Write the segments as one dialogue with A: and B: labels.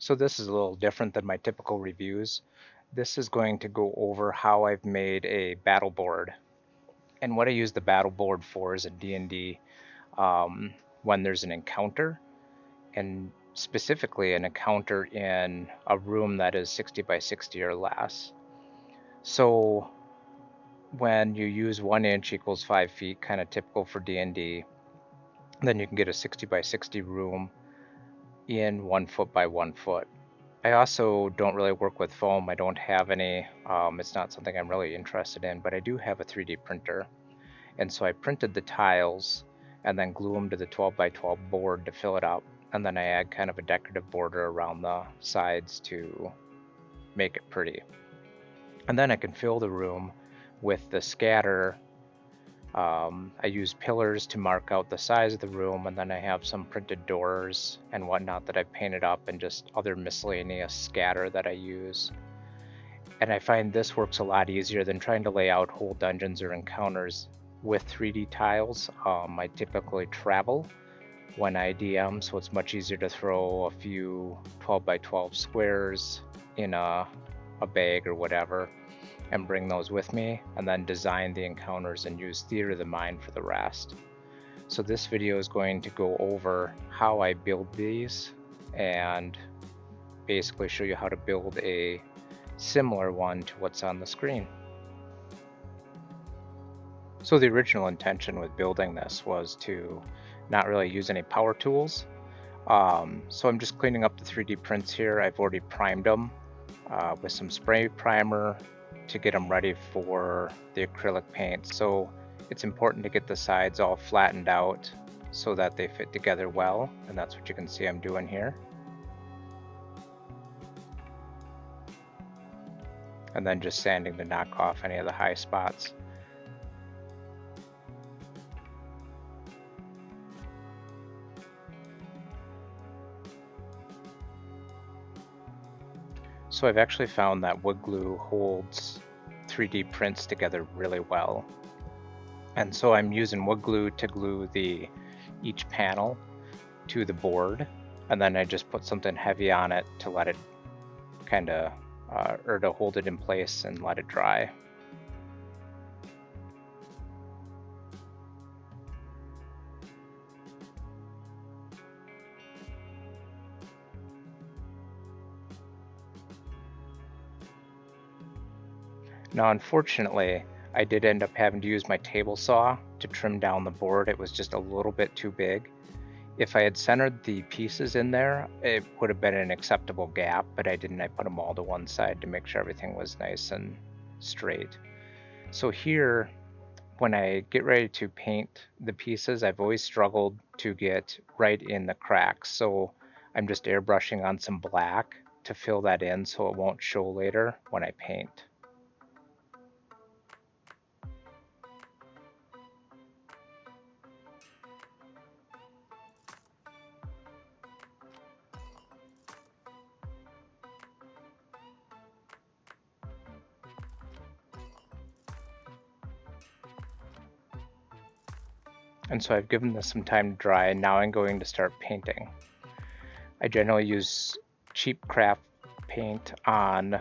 A: So this is a little different than my typical reviews. This is going to go over how I've made a battle board. And what I use the battle board for is in D&D when there's an encounter, and specifically an encounter in a room that is 60 by 60 or less. So when you use 1 inch equals 5 feet, kind of typical for D&D, then you can get a 60 by 60 room in 1 foot by 1 foot. I also don't really work with foam. I don't have any. It's not something I'm really interested in, but I do have a 3D printer. And so I printed the tiles and then glue them to the 12 by 12 board to fill it up. And then I add kind of a decorative border around the sides to make it pretty. And then I can fill the room with the scatter. I use pillars to mark out the size of the room, and then I have some printed doors and whatnot that I painted up, and just other miscellaneous scatter that I use. And I find this works a lot easier than trying to lay out whole dungeons or encounters with 3D tiles. I typically travel when I DM, so it's much easier to throw a few 12 by 12 squares in a bag or whatever and bring those with me, and then design the encounters and use theater of the mind for the rest. So this video is going to go over how I build these and basically show you how to build a similar one to what's on the screen. So the original intention with building this was to not really use any power tools. So I'm just cleaning up the 3D prints here. I've already primed them with some spray primer to get them ready for the acrylic paint. So it's important to get the sides all flattened out so that they fit together well, and that's what you can see I'm doing here. And then just sanding to knock off any of the high spots. So I've actually found that wood glue holds 3D prints together really well. And so I'm using wood glue to glue each panel to the board, and then I just put something heavy on it to let it kind of, or to hold it in place and let it dry. Now, unfortunately, I did end up having to use my table saw to trim down the board. It was just a little bit too big. If I had centered the pieces in there, it would have been an acceptable gap, but I didn't. I put them all to one side to make sure everything was nice and straight. So here, when I get ready to paint the pieces, I've always struggled to get right in the cracks. So I'm just airbrushing on some black to fill that in so it won't show later when I paint. And so I've given this some time to dry, and now I'm going to start painting. I generally use cheap craft paint on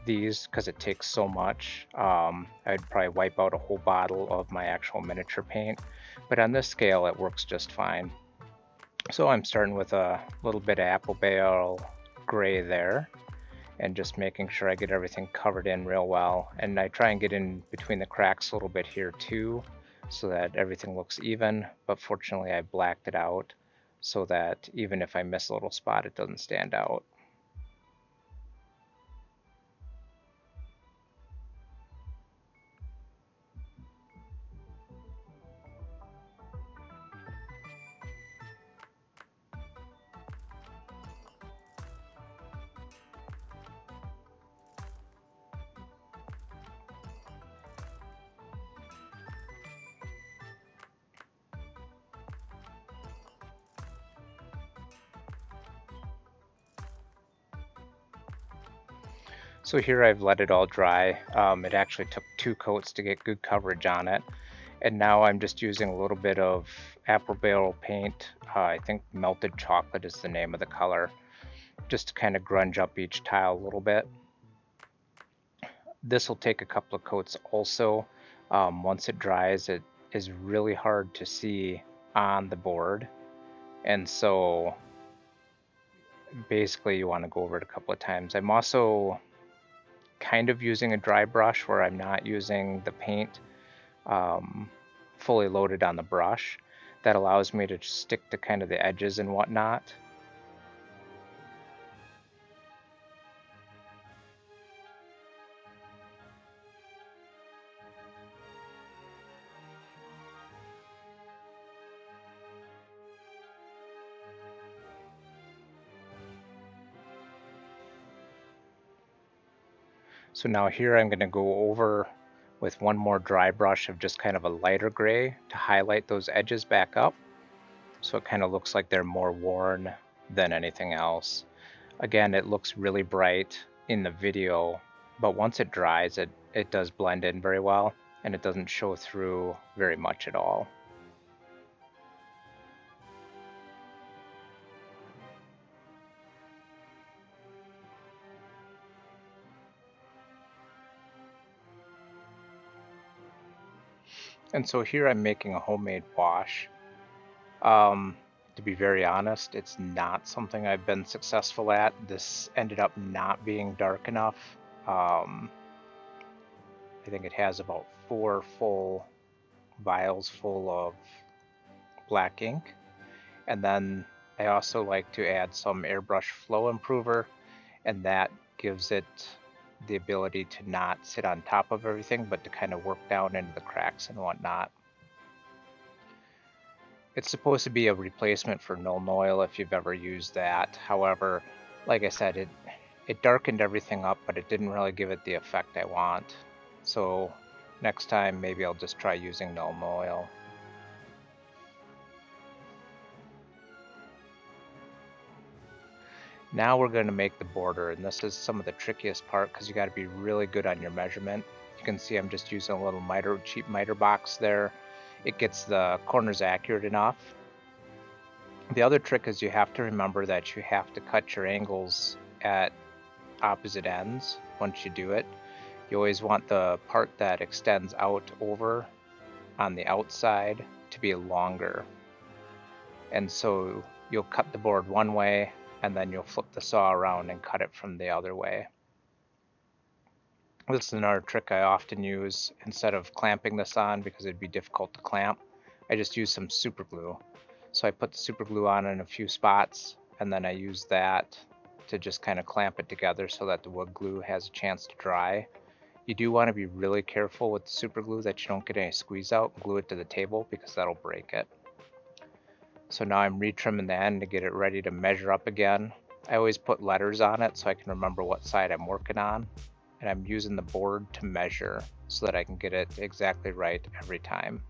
A: these because it takes so much. I'd probably wipe out a whole bottle of my actual miniature paint, but on this scale it works just fine. So I'm starting with a little bit of apple barrel gray there, and just making sure I get everything covered in real well. And I try and get in between the cracks a little bit here too, so that everything looks even, but fortunately I blacked it out so that even if I miss a little spot, it doesn't stand out. So here I've let it all dry. It actually took 2 coats to get good coverage on it. And now I'm just using a little bit of apple barrel paint. I think melted chocolate is the name of the color. just to kind of grunge up each tile a little bit. This will take a couple of coats also. Once it dries, it is really hard to see on the board, and so basically you want to go over it a couple of times. I'm also kind of using a dry brush where I'm not using the paint fully loaded on the brush. That allows me to stick to kind of the edges and whatnot. So now here I'm going to go over with one more dry brush of just kind of a lighter gray to highlight those edges back up, so it kind of looks like they're more worn than anything else. Again, it looks really bright in the video, but once it dries, it does blend in very well, and it doesn't show through very much at all. And so here I'm making a homemade wash. To be very honest, it's not something I've been successful at. This ended up not being dark enough. I think it has about 4 full vials full of black ink. And then I also like to add some airbrush flow improver, and that gives it the ability to not sit on top of everything, but to kind of work down into the cracks and whatnot. It's supposed to be a replacement for Nuln Oil if you've ever used that. However, like I said, it darkened everything up, but it didn't really give it the effect I want. So next time maybe I'll just try using Nuln Oil. Now we're going to make the border, and this is some of the trickiest part because you got to be really good on your measurement. You can see I'm just using a little cheap miter box there. It gets the corners accurate enough. The other trick is you have to remember that you have to cut your angles at opposite ends once you do it. You always want the part that extends out over on the outside to be longer. And so you'll cut the board one way, and then you'll flip the saw around and cut it from the other way. This is another trick I often use. Instead of clamping this on because it'd be difficult to clamp, I just use some super glue. So I put the super glue on in a few spots, and then I use that to just kind of clamp it together so that the wood glue has a chance to dry. You do want to be really careful with the super glue that you don't get any squeeze out and glue it to the table, because that'll break it. So now I'm retrimming the end to get it ready to measure up again. I always put letters on it so I can remember what side I'm working on, and I'm using the board to measure so that I can get it exactly right every time.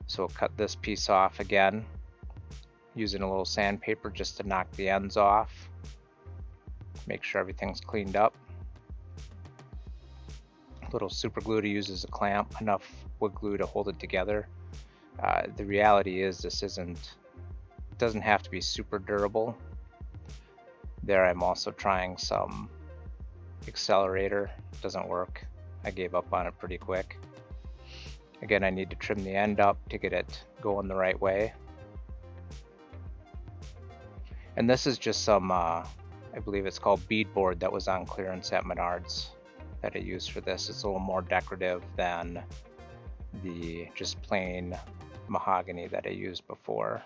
A: So we'll cut this piece off again, using a little sandpaper just to knock the ends off. Make sure everything's cleaned up. A little super glue to use as a clamp, enough wood glue to hold it together. The reality is this doesn't have to be super durable. There I'm also trying some accelerator. Doesn't work. I gave up on it pretty quick. Again, I need to trim the end up to get it going the right way. And this is just some, I believe it's called beadboard that was on clearance at Menards that I used for this. It's a little more decorative than the just plain mahogany that I used before.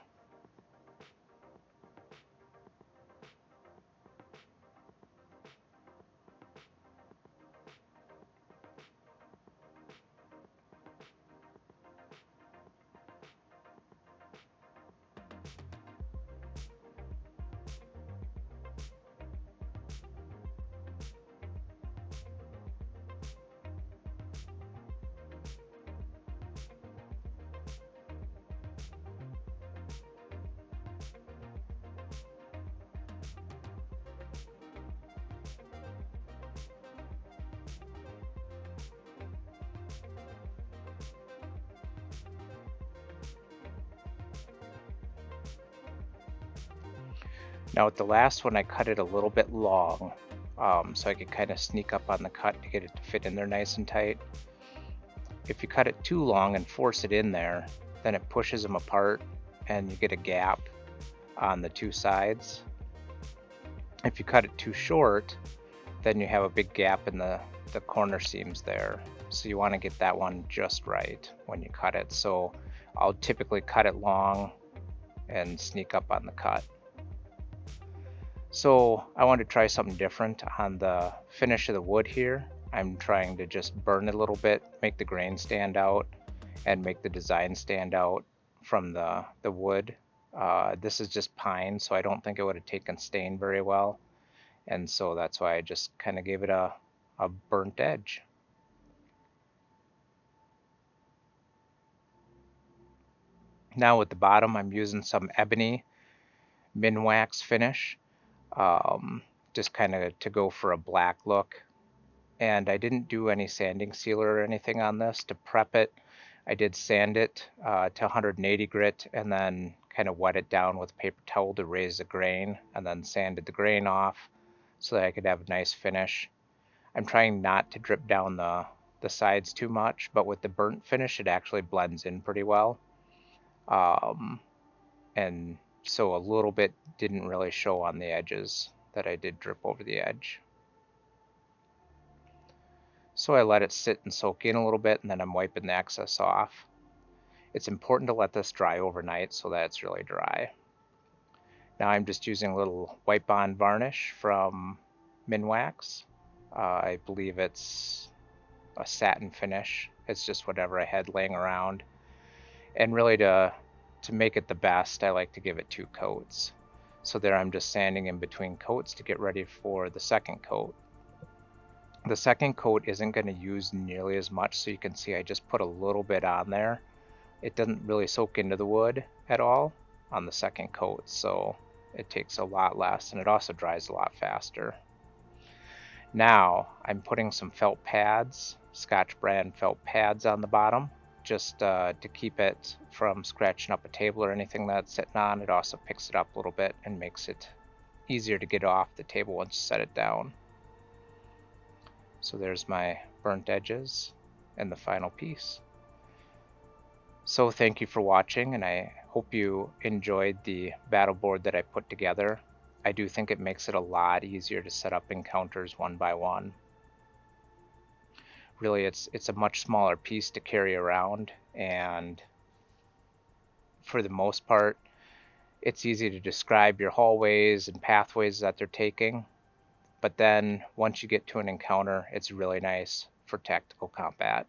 A: Now with the last one, I cut it a little bit long, so I could kind of sneak up on the cut to get it to fit in there nice and tight. If you cut it too long and force it in there, then it pushes them apart and you get a gap on the two sides. If you cut it too short, then you have a big gap in the corner seams there. So you want to get that one just right when you cut it. So I'll typically cut it long and sneak up on the cut. So I wanted to try something different on the finish of the wood here. I'm trying to just burn it a little bit, make the grain stand out, and make the design stand out from the wood. This is just pine, so I don't think it would have taken stain very well. And so that's why I just kind of gave it a burnt edge. Now with the bottom, I'm using some ebony Minwax finish, just kind of to go for a black look. And I didn't do any sanding sealer or anything on this to prep it. I did sand it to 180 grit and then kind of wet it down with a paper towel to raise the grain, and then sanded the grain off so that I could have a nice finish. I'm trying not to drip down the sides too much, but with the burnt finish it actually blends in pretty well. And so a little bit didn't really show on the edges that I did drip over the edge. So I let it sit and soak in a little bit, and then I'm wiping the excess off. It's important to let this dry overnight so that it's really dry. Now I'm just using a little wipe on varnish from Minwax. I believe it's a satin finish. It's just whatever I had laying around. And really to make it the best, I like to give it 2 coats. So there I'm just sanding in between coats to get ready for the second coat. The second coat isn't going to use nearly as much, so you can see I just put a little bit on there. It doesn't really soak into the wood at all on the second coat, so it takes a lot less, and it also dries a lot faster. Now I'm putting some felt pads, Scotch brand felt pads on the bottom, just to keep it from scratching up a table or anything that's sitting on. It also picks it up a little bit and makes it easier to get off the table once you set it down. So there's my burnt edges and the final piece. So thank you for watching, and I hope you enjoyed the battle board that I put together. I do think it makes it a lot easier to set up encounters one by one. Really, it's a much smaller piece to carry around, and for the most part, it's easy to describe your hallways and pathways that they're taking. But then once you get to an encounter, it's really nice for tactical combat.